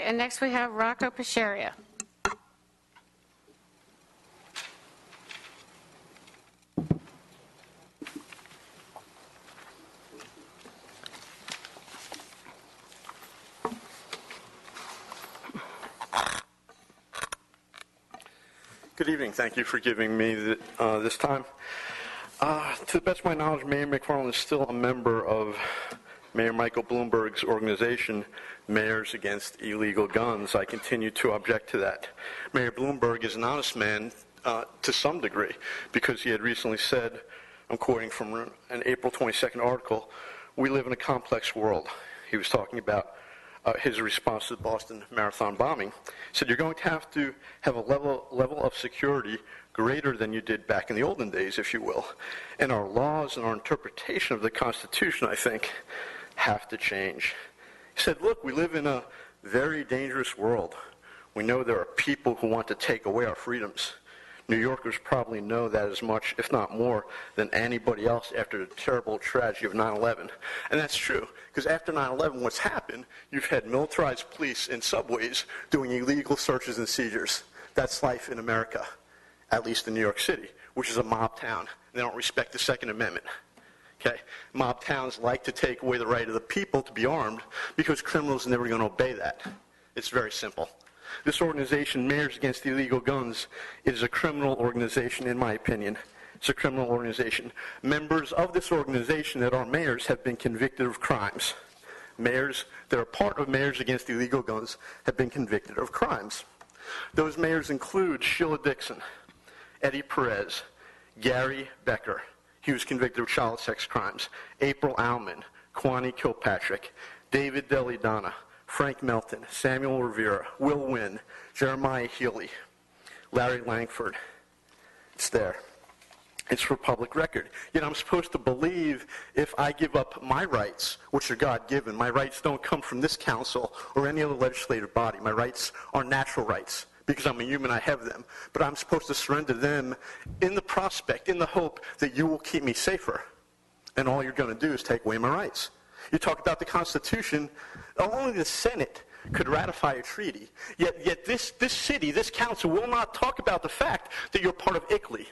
and next we have Rocco Piserchia. Good evening. Thank you for giving me this time. To the best of my knowledge, Mayor McFarlane is still a member of Mayor Michael Bloomberg's organization, Mayors Against Illegal Guns. I continue to object to that. Mayor Bloomberg is an honest man to some degree, because he had recently said, I'm quoting from an April 22nd article, "We live in a complex world." He was talking about his response to the Boston Marathon bombing. He said, you're going to have a level of security greater than you did back in the olden days, if you will. And our laws and our interpretation of the Constitution, I think, have to change. He said, look, we live in a very dangerous world. We know there are people who want to take away our freedoms. New Yorkers probably know that as much, if not more, than anybody else after the terrible tragedy of 9/11. And that's true, because after 9/11, what's happened, you've had militarized police in subways doing illegal searches and seizures. That's life in America, at least in New York City, which is a mob town. They don't respect the Second Amendment. Okay? Mob towns like to take away the right of the people to be armed because criminals are never going to obey that. It's very simple. This organization, Mayors Against Illegal Guns, is a criminal organization, in my opinion. It's a criminal organization. Members of this organization that are mayors have been convicted of crimes. Mayors that are part of Mayors Against Illegal Guns have been convicted of crimes. Those mayors include Sheila Dixon, Eddie Perez, Gary Becker. He was convicted of child sex crimes. April Alman, Kwani Kilpatrick, David Delidonna, Frank Melton, Samuel Rivera, Will Wynn, Jeremiah Healy, Larry Langford. It's there. It's for public record. Yet I'm supposed to believe if I give up my rights, which are God-given, my rights don't come from this council or any other legislative body. My rights are natural rights. Because I'm a human, I have them. But I'm supposed to surrender them in the prospect, in the hope that you will keep me safer. And all you're going to do is take away my rights. You talk about the Constitution. Only the Senate could ratify a treaty. Yet this city, this council, will not talk about the fact that you're part of ICLEI,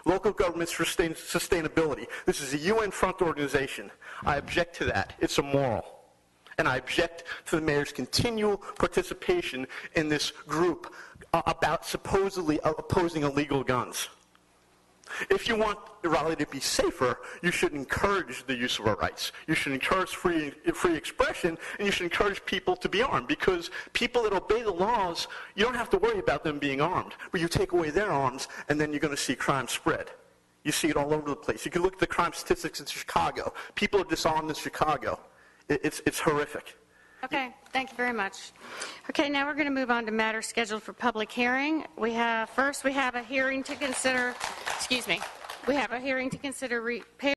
Local Government Sustainability. This is a UN-front organization. I object to that. It's immoral. And I object to the mayor's continual participation in this group about supposedly opposing illegal guns. If you want Raleigh to be safer, you should encourage the use of our rights. You should encourage free expression, and you should encourage people to be armed, because people that obey the laws, you don't have to worry about them being armed. But you take away their arms, and then you're going to see crime spread. You see it all over the place. You can look at the crime statistics in Chicago. People are disarmed in Chicago. It's horrific. Okay, thank you very much. Okay, now we're going to move on to matters scheduled for public hearing. First we have a hearing to consider, we have a hearing to consider